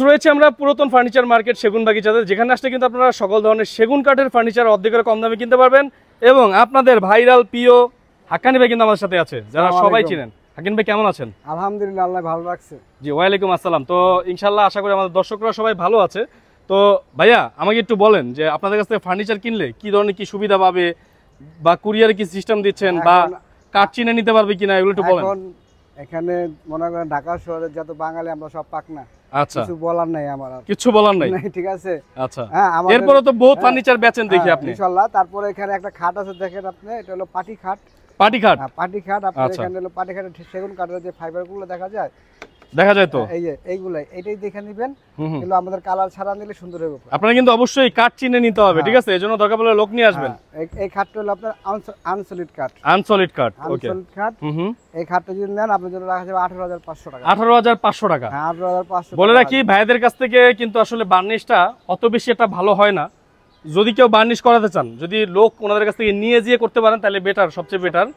রয়েছে আমরা পুরাতন ফার্নিচার মার্কেট সেগুনবাগিচাতে, যেখানে আসলে কিন্তু আপনারা সকল ধরনের সেগুন কাঠের ফার্নিচার অর্ধেকের কম দামে কিনতে পারবেন। এবং আপনাদের ভাইরাল প্রিয় হাক্কানি ভাই কিন্তু আমাদের সাথে আছে, যারা সবাই চিনেন। হাক্কানি ভাই কেমন আছেন? আলহামদুলিল্লাহ, আল্লাহ ভালো রাখছে। জি, ওয়ালাইকুম আসসালাম। তো ইনশাআল্লাহ আশা করি আমাদের দর্শকরা সবাই ভালো আছে। তো ভাইয়া আমাকে একটু বলেন যে আপনাদের কাছ থেকে ফার্নিচার কিনলে কি ধরনের কি সুবিধা পাবে, বা কুরিয়ারে কি সিস্টেম দিচ্ছেন, বা কাঠ চিনে নিতে পারবে কিনা, এগুলো একটু বলেন। এখানে মনে করেন ঢাকা শহরে যত বাঙালি আমরা সব পাক না। আচ্ছা, কিছু বলার নাই আমার, কিছু বলার নাই, ঠিক আছে। আচ্ছা, এরপরে তো বহুত ফার্নিচার বেচেন দেখি আপনি। ইনশাআল্লাহ। তারপরে এখানে একটা খাট আছে, দেখেন আপনি, এটা হলো পাটি খাট। পাটি খাট, পাটি খাট। আপনার এখানে হলো পাটি খাটের সেগুন কাঠের যে ফাইবার গুলো দেখা যায় তো, এই যে এইগুলাই, এটাই দেখে নেবেন। কিন্তু আমাদের কালার ছাড়া নিলে সুন্দর হবে। আপনারা কিন্তু অবশ্যই কাঠ চিনে নিতে হবে, ঠিক আছে? এজন্য দরকার পড়লে লোক নিয়ে আসবেন। এই খাটটা হলো আপনার আনসলিড কাঠ। আনসলিড কাঠ, ওকে। আনসলিড কাঠ। এই খাটটা যদি নেন আপনার জন্য রাখা যাবে 18,500 টাকা। 18,500 টাকা। হ্যাঁ, 18,500 বলে রাখি ভাইদের কাছ থেকে কিন্তু আসলে বার্নিশটা অত বেশি একটা ভালো হয় না। যদি কেউ বার্নিশ করাতে চান, যদি লোক ওনাদের কাছ থেকে নিয়ে যেয়ে করতে পারেন তাহলে বেটার, সবচেয়ে বেটার।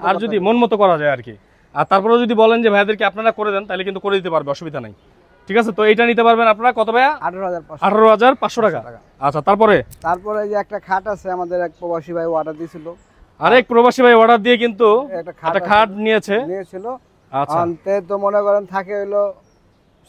আর যদি মন মতো করা যায় আর কি। আর তারপরে যদি বলেন যে ভাইদেরকে আপনারা করে দেন, তাহলে কিন্তু করে দিতে পারবে, অসুবিধা নাই, ঠিক আছে? তো এটা নিতে পারবেন আপনারা কত ভাইয়া? 18,500 টাকা। আচ্ছা, তারপরে যে একটা খাট আছে, আমাদের এক প্রবাসী ভাই অর্ডার দিয়েছিল। আরেক প্রবাসী ভাই অর্ডার দিয়ে কিন্তু একটা খাট নিয়েছিল। আচ্ছা, তো মনে করেন থাকে হলো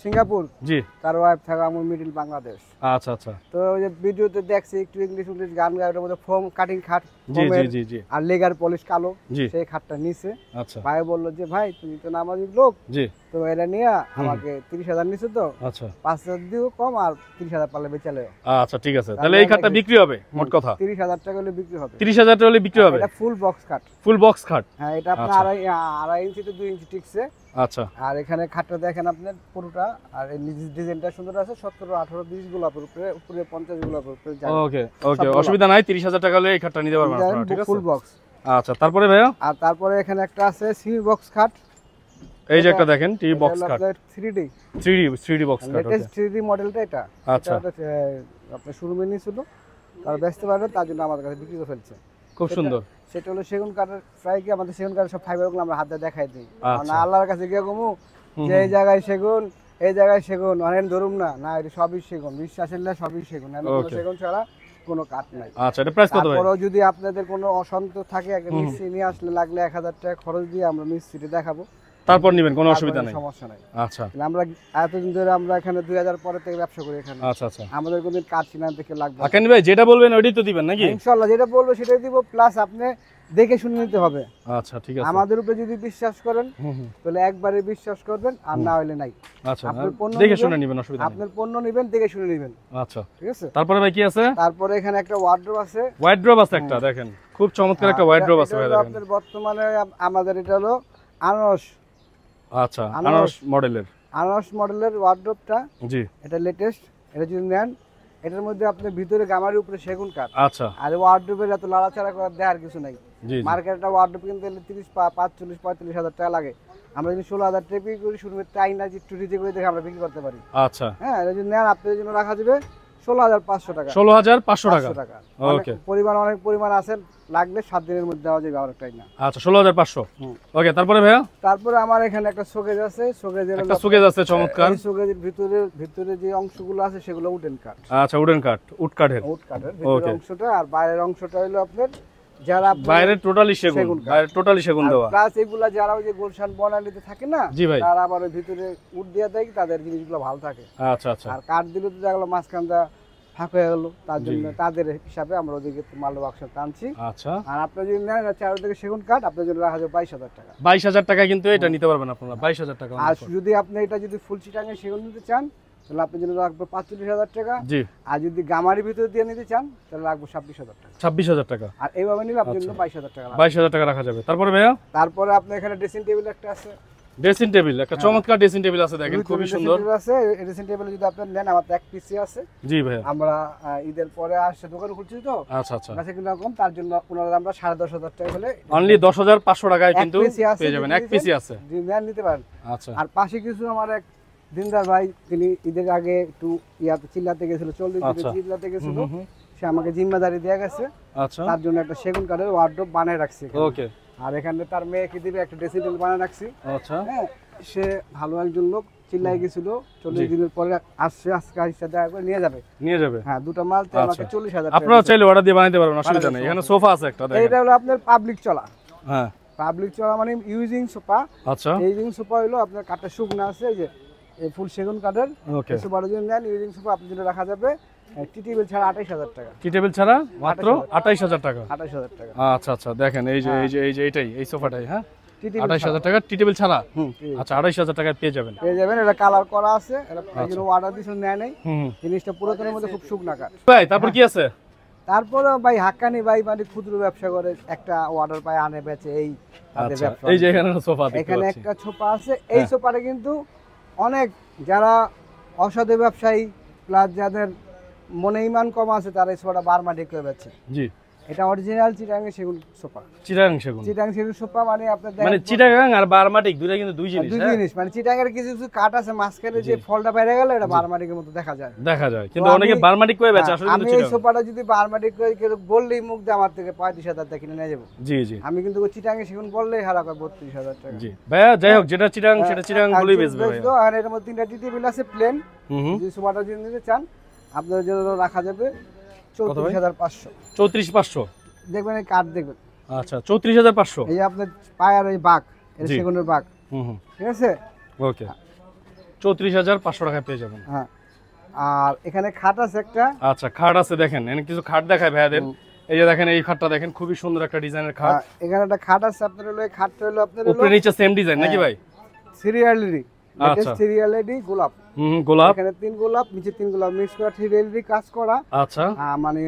সিঙ্গাপুর, জি, তার ওয়াইফ থাকে আমার মিডল বাংলাদেশ। আচ্ছা আচ্ছা। তো ওই যে ভিডিওতে দেখছি একটু ইংলিশ গান গায়, ওটার মধ্যে ফোম কাটিং খাট, জি জি জি জি, আর লেগার পলিশ কালো, সেই খাটটা নিছে। আচ্ছা, ভাই বলল যে ভাই তুমি তো নামাজি লোক, জি, তো এটা নিয়ে আমাকে 30,000 নিছে, তো আচ্ছা 5,000 দিও কম, আর 30,000 পারলে বেচালে। আচ্ছা, ঠিক আছে, তাহলে এই খাটটা বিক্রি হবে। মোট কথা 30,000 টাকা হলে বিক্রি হবে। 30,000 টাকা হলে বিক্রি হবে। এটা ফুল বক্স খাট। ফুল বক্স খাট, হ্যাঁ। এটা আপনার 2.5 ইঞ্চি to 2 ইঞ্চি টিকছে। আচ্ছা। আর এখানে খাটটা দেখেন আপনার পুরোটা, আর এই ডিজাইনটা সুন্দর আছে। 17, 18, 20 গোলাপের উপরে, উপরে 50 গোলাপের উপরে যায়। ওকে ওকে, অসুবিধা নাই। 30,000 টাকা হলে এই খাটটা নিতে পারবেন আপনারা, ঠিক আছে? Full box. আচ্ছা, তারপরে ভাইয়া? আর তারপরে এখানে একটা আছে সিমি বক্স খাট। এই যে একটা দেখেন টি বক্স খাট, 3D বক্স খাট। লেটেস্ট 3D মডেলটা এটা। আচ্ছা, আপনার শোরুমে নিয়েছিল, তার ব্যস্ত পারবে, তার জন্য আমাদের কাছে বিক্রি করে ফেলছে। খুব সুন্দর। সেটা হলো সেগুন কাঠের। প্রায় কি আমাদের সেগুন কাঠের সব ফাইবারগুলো আমরা হাতে দেখাই দিই। না আল্লাহর কাছে গিয়ে কমু যে এই জায়গায় সেগুন, এই জায়গায় সেগুন, অনেক ধরুম না, না এটা সবই সেগুন, বিশ্বাসের না, সবই সেগুন। সেগুন ছাড়া কোনো কাঠ নাই। আচ্ছা, এটা প্রাইস কত ভাই? তারপরেও যদি আপনাদের কোনো অসন্তোষ থাকে, একটা মিস্ত্রি নিয়ে আসলে লাগলে 1,000 টাকা খরচ দিয়ে আমরা মিস্ত্রি দেখাবো, তারপর নেবেন, কোনো অসুবিধা নাই, সমস্যা নাই। আচ্ছা, আমরা এতদিন ধরে আমরা এখানে 2000 পরে থেকে ব্যবসা করি এখানে। আচ্ছা আচ্ছা, আমাদের কোনদিন কাঠ চিনা দেখে লাগবে। হাক্কানি ভাই যেটা বলবেন ওইটাই তো দিবেন নাকি? ইনশাআল্লাহ, যেটা বলবো সেটাই দিব, প্লাস আপনি দেখে শুনে নিতে হবে। আচ্ছা, ঠিক আছে। আমাদের উপরে যদি বিশ্বাস করেন তাহলে একবারে বিশ্বাস করবেন, আর না হলে নাই। আচ্ছা, দেখে শুনে নেবেন, অসুবিধা নেই। আপনার পণ্য নেবেন, দেখে শুনে নেবেন। আচ্ছা, ঠিক আছে। তারপরে ভাই কি আছে? তারপরে এখানে একটা ওয়ার্ড্রোব আছে। ওয়ার্ড্রোব আছে একটা, দেখেন খুব চমৎকার একটা ওয়ার্ড্রোব আছে ভাই, দেখেন। আপনার বর্তমানে আমাদের এটা হলো আনারস। আচ্ছা, আনারস মডেলের ওয়ার্ড্রোবটা, জি, এটা লেটেস্ট। এটা যদি নেন, এটার মধ্যে আপনার ভিতরে গামারির উপরে সেগুন কাঠ। আচ্ছা, আর ওয়ার্ড্রোবের এত লাড়াচাড়া করার দেওয়ার কিছু নাই। মার্কেটে ওয়ার্ড্রোব কিনতে গেলে 45,000 টাকা লাগে। আমরা যদি 16,000 টাকা বিক্রি করি, শুরু তাই না যে একটু রিজে করে দেখে আমরা বিক্রি করতে পারি। আচ্ছা, হ্যাঁ, এটা যদি নেন আপনাদের জন্য রাখা যাবে 16,500 টাকা। 16,500 টাকা। ওকে, অনেক পরিমাণ আছে, লাগলে 7 দিনের মধ্যে দেওয়া যাবে, আর একটাই না। আচ্ছা, 16,500। ওকে, তারপরে ভাইয়া? তারপরে আমার এখানে একটা শোকেজ আছে। একটা শোকেজ আছে চমৎকার। এই শোকেজের ভিতরে যে অংশগুলো আছে সেগুলো উডেন কাঠ। আচ্ছা, উড কাঠের ভিতরের অংশটা, আর বাইরের অংশটা হলো আপনার যারা বাইরে টোটালি সেগুন দেওয়া। প্লাস এগুলা যারা ওই যে গুলশান বনানীতে থাকে না, তারা আবার ওই ভিতরে উড দিয়ে দেয়, তাদের জিনিসগুলো ভালো থাকে। আচ্ছা আচ্ছা। আর কাঠ দিলে তো যেগুলো মাঝখানটা ফাঁক হয়ে গেল, তার জন্য তাদের হিসাবে আমরা ওদিকে মাল বাক্স টানছি। আচ্ছা, আর আপনি যদি নেন চারদিকে সেগুন কাঠ, আপনার জন্য রাখা যাবে 22,000 টাকা। 22,000 টাকা কিন্তু এটা নিতে পারবেন আপনারা, 22,000 টাকা। আর যদি আপনি এটা যদি ফুল চিটাঙে সেগুন নিতে চান, তাহলে আপনার জন্য রাখবো 45,000 টাকা। জি। আর যদি গামারি ভিতরে দিয়ে নিতে চান, তাহলে রাখবো 26,000 টাকা। 26,000 টাকা। আর এইভাবে নিলে আপনার জন্য 22,000 টাকা। 22,000 টাকা রাখা যাবে। তারপরে ভাইয়া? তারপরে আপনার এখানে ড্রেসিং টেবিল একটা আছে। ড্রেসিং টেবিল, একটা চমৎকার ড্রেসিং টেবিল আছে, দেখেন খুবই সুন্দর আছে। ড্রেসিং টেবিল যদি আপনি নেন, আমার তো এক পিসি আছে। জি ভাই, আমরা ঈদের পরে আসছে দোকান খুলছি তো। আচ্ছা আচ্ছা, কাছে কিনা কম, তার জন্য পুনরায় আমরা 10,500 টাকা হলে অনলি 10,500 টাকায় কিন্তু পেয়ে যাবেন। এক পিসি আছে, নেন নিতে পারেন। আচ্ছা। আর পাশে কিছু আমার এক দিনদার ভাই, তিনি ঈদের আগে একটু চিল্লাতে গেছিল, 40 দিনে চিল্লাতে গেছিল, সে আমাকে জিম্মাদারি দেয়া গেছে। আচ্ছা, তার জন্য একটা সেগুন কাঠের ওয়ার্ডরোব বানায় রাখছি। ওকে। আর এখানে তার মেয়েকে দিবে একটা ড্রেসিং টেবিল বানায় রাখছি। আচ্ছা, হ্যাঁ, সে ভালো একজন লোক, চিল্লাই গেছিল, 40 দিনের পরে আসছে, আজকে আসছে দেখা করে নিয়ে যাবে। হ্যাঁ, দুটো মাল তো আমাকে 40,000 টাকা। আপনারা চাইলে অর্ডার দিয়ে বানাইতে পারবেন, অসুবিধা নেই। এখানে সোফা আছে একটা দেখেন, এটা হলো আপনার পাবলিক চলা। হ্যাঁ, পাবলিক চলা মানে ইউজিং সোফা। আচ্ছা, ইউজিং সোফা হলো আপনার কাঠটা শুকনো আছে, এই যে এই ফুল সেগুন কাঠের। ওকে, সোফার জন্য নেন ইউজিং সোফা আপনার জন্য রাখা যাবে টি টেবিল ছাড়া 28,000 টাকা। টি টেবিল ছাড়া মাত্র 28,000 টাকা। 28,000 টাকা। আচ্ছা আচ্ছা, দেখেন এই যে এইটাই, এই সোফাটাই, হ্যাঁ, টি টেবিল 28,000 টাকা টি টেবিল ছাড়া। আচ্ছা, 28,000 টাকায় পেয়ে যাবেন। এটা কালার করা আছে, এটা একজন অর্ডার দিয়েছিল, নেয় নাই। জিনিসটা পুরাতনের মধ্যে খুব শুকনা কাঠ ভাই। তারপর কি আছে? তারপরে ভাই হাক্কানি ভাই মানে ক্ষুদ্র ব্যবসা করে, একটা অর্ডার পায় আনে বেচে, এই তাদের আচ্ছা, ব্যবসা। এই যে এখানে সোফা দেখতে এখানে পাচ্ছি, একটা সোফা আছে। এই সোফাটা কিন্তু অনেক যারা অসাধু ব্যবসায়ী প্লাস যাদের মনে ইমান কম আছে তারা এই সোফাটা বারমাটি করে বেচে। জি, এটা অরিজিনাল চিটাগাং সেগুন সোফা। চিটাগাং সেগুন, চিটাগাং সেগুন সোফা মানে আপনার মানে চিটাগাং আর বারমাটিক দুইটা কিন্তু দুই জিনিস। দুই জিনিস, মানে চিটাগাং এর কিছু কিছু কাঠ আছে মাঝখানে যে ফলটা বাইরে গেল, এটা বারমাটিকের মতো দেখা যায়, কিন্তু অনেকে বারমাটিক করে বেচে, আসলে আমি এই সোফাটা যদি বারমাটিক করে কেউ বললেই মুখ দিয়ে আমার থেকে 35,000 টাকা কিনে নিয়ে যাবো। জি জি, আমি কিন্তু চিটাগাং সেগুন বললেই হারা করে 32,000 টাকা। জি ভাইয়া, যাই হোক, যেটা চিটাগাং সেটা চিটাগাং বলেই বেচবে ভাইয়া। আর এর মধ্যে 3টা টি টেবিল আছে প্লেন। যদি সোফাটা যদি নিতে চান আপনাদের জন্য রাখা যাবে 34,500। 34,500 দেখবেন এই কাঠ দেখবেন। আচ্ছা, 34,500। এই যে আপনার পায়ার এই বাঘ, এটা সেগুনের বাঘ। ঠিক আছে, ওকে, 34,500 টাকায় পেয়ে যাবেন। হ্যাঁ, আর এখানে খাট আছে একটা। আচ্ছা, খাট আছে, দেখেন এখানে কিছু খাট দেখায় ভাইয়াদের। এই যে দেখেন, এই খাটটা দেখেন, খুবই সুন্দর একটা ডিজাইনের খাট। এখানে একটা খাট আছে আপনার, হলো এই খাটটা হলো আপনার উপরে নিচে সেম ডিজাইন নাকি ভাই? সিরিয়ালিটি, আচ্ছা, সিরিয়ালিটি গোলাপ। গোলাপ, এখানে 3 গোলাপ, নিচে 3 গোলাপ মিক্স করা, সিরিয়ালিটি কাজ করা। আচ্ছা, মানে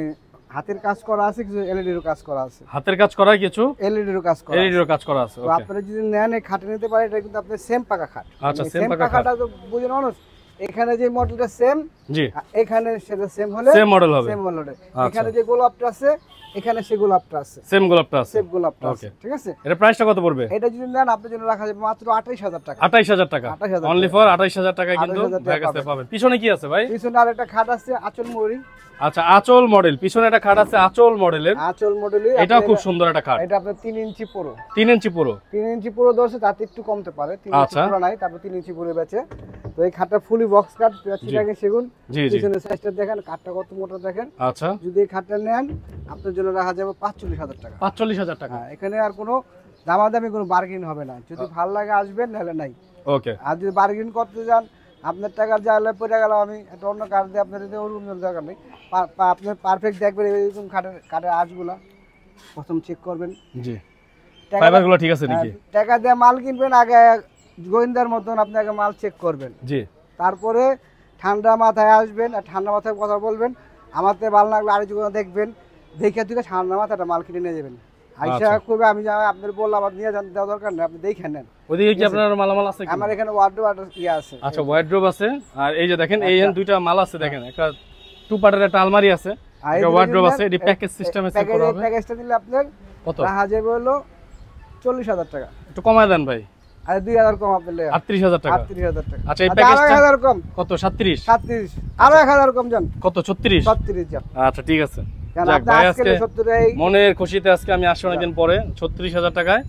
হাতের কাজ করা আছে, কিছু এলইডির কাজ করা আছে। হাতের কাজ করা, কিছু এলইডির কাজ করা, এলইডির কাজ করা আছে। তো আপনারা যদি নেন এই খাটে নিতে পারেন, এটা কিন্তু আপনার সেম পাকা খাট। আচ্ছা, সেম পাকা খাট। তো বুঝেন মানুষ, এখানে যে মডেলটা সেম, জি, এখানে সেটা সেম হলে সেম মডেল হবে, সেম মডেল। এখানে যে গোলাপটা আছে, এখানে সেই গোলাপটা আছে, সেম গোলাপটা আছে, সেম গোলাপটা আছে। ঠিক আছে, এর প্রাইসটা কত পড়বে? এটা যদি নেন আপনার জন্য রাখা যাবে মাত্র 28,000 টাকা। 28,000 টাকা, অনলি ফর 28,000 টাকায় কিন্তু ভাই কাছে পাবেন। পিছনে কি আছে ভাই? পিছনে আরেকটা খাট আছে আঁচল মরি। আচ্ছা, আঁচল মডেল, পিছনে একটা খাট আছে আঁচল মডেলের। আঁচল মডেলের, এটাও খুব সুন্দর একটা খাট। এটা আপনার 3 ইঞ্চি পুরো। 3 ইঞ্চি পুরো, 3 ইঞ্চি পুরো দর্শে, তাতে একটু কমতে পারে। 3 ইঞ্চি পুরো নাই, তারপর 3 ইঞ্চি পুরো বেচে। তো এই খাটটা ফুলি বক্স কাট, চিটাগাং সেগুন। জি জি, পিছনের সাইজটা দেখেন, কাঠটা কত মোটা দেখেন। আচ্ছা, যদি এই খাটটা নেন আপনার জন্য রাখা যাবে 45,000 টাকা। 45,000 টাকা। হ্যাঁ, এখানে আর কোনো দামাদামি কোনো বার্গেনিং হবে না। যদি ভালো লাগে আসবেন, নাহলে নাই। ওকে, আর যদি বার্গেনিং করতে যান, আপনার টাকার জায়গা পড়ে গেল, আমি একটা অন্য কাঠ দিয়ে আপনার ওরকম দরকার নেই। আপনার পারফেক্ট দেখবেন এরকম কাঠের আঁচগুলা প্রথম চেক করবেন। জি, ফাইবারগুলো ঠিক আছে নাকি? টাকা দিয়ে মাল কিনবেন, আগে গোয়েন্দার মতন আপনি আগে মাল চেক করবেন। জি, তারপরে ঠান্ডা মাথায় আসবেন, আর ঠান্ডা মাথায় কথা বলবেন। আমার তো ভালো লাগলো, আরেকটু দেখবেন, দেখে তুই ঠান্ডা মাথায় একটা মাল কিনে নিয়ে যাবেন। আইসা করবে, আমি আপনার বললাম আপনার নিয়ে যান, দেওয়া দরকার নেই, আপনি দেখে নেন। ওদিকে কি আপনার মালামাল আছে? আমার এখানে ওয়ার্ডরোব আছে। আচ্ছা, ওয়ার্ডরোব আছে। আর এই যে দেখেন, এই দুইটা মাল আছে, দেখেন একটা 2 পার্টের একটা আলমারি আছে, একটা ওয়ার্ডরোব আছে। এটি প্যাকেজ সিস্টেমে সেল করা হবে। প্যাকেজটা দিলে আপনার কত রাখা যাবে হলো 40,000 টাকা। একটু কমায় দেন ভাই। আর 2,000 কম আপনার 38,000 টাকা। 38,000 টাকা। আচ্ছা, এই প্যাকেজটা 1,000 কম কত? 37 37 আরো 1,000 কম যান। কত? 36 36 যান। আচ্ছা, ঠিক আছে। কারণ যাক আপনি ভাই, আজকে আজকে 70 মনের খুশিতে আজকে আমি আসছি অনেকদিন পরে। 36,000 টাকায়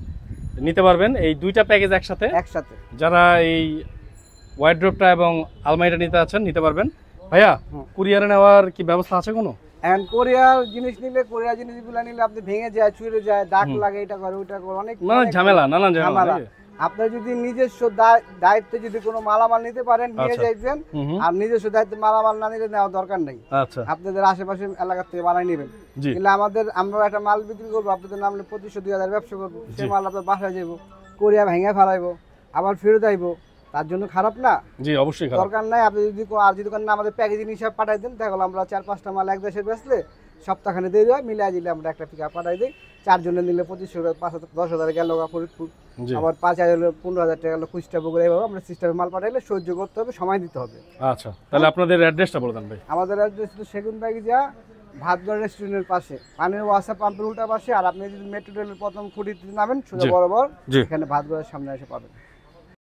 নিতে পারবেন এই দুইটা প্যাকেজ একসাথে। যারা এই ওয়ার্ডরোবটা এবং আলমারিটা নিতে আছেন, নিতে পারবেন। ভাইয়া, কুরিয়ারে নেওয়ার কি ব্যবস্থা আছে কোনো? এন্ড কোরিয়ার জিনিস নিলে, কোরিয়ার জিনিসগুলো নিলে আপনি ভেঙে যায়, ছুঁড়ে যায়, দাগ লাগে, এটা করে ওটা করে, অনেক ঝামেলা, নানান ঝামেলা। আপনার যদি নিজস্ব দায়িত্বে যদি কোনো মালামাল নিতে পারেন, নিয়ে যাইবেন। আর নিজস্ব দায়িত্বে মালামাল না নিলে নেওয়ার দরকার নেই। আচ্ছা, আপনাদের আশেপাশে এলাকা থেকে বানাই নেবেন। কিন্তু আমরা একটা মাল বিক্রি করবো, আপনাদের নামলে 2500-2000 ব্যবসা করবো, সেই মাল আপনার বাসায় যাবো, কোরিয়া ভেঙে ফেলাইবো, আবার ফেরত আইবো, তার জন্য খারাপ না? জি, অবশ্যই দরকার নাই। আপনি যদি আর যদি আমাদের প্যাকেজিং হিসাবে পাঠাই দেন, তাহলে আমরা 4-5টা মাল এক দেশে বেচলে সপ্তাহখানে দেরি হয়, মিলাই দিলে আমরা একটা পিক আপ পাঠাই দিই। 4 জনের নিলে 2500, 10,000 গেল ফরিদপুর, আবার 5,000 15,000 টাকা গেল কুষ্টা বগুড়া। এইভাবে আমরা সিস্টেমে মাল পাঠাইলে সহ্য করতে হবে, সময় দিতে হবে। আচ্ছা, তাহলে আপনাদের অ্যাড্রেসটা বলে দেন ভাই। আমাদের অ্যাড্রেস হলো সেগুন বাগিচা, ভাতগড় রেস্টুরেন্টের পাশে, পানির ওয়াসা পাম্পের উল্টা পাশে। আর আপনি যদি মেট্রো রেলের প্রথম খুঁটিতে নামেন, সোজা বরাবর এখানে ভাতগড়ের সামনে এসে পাবেন।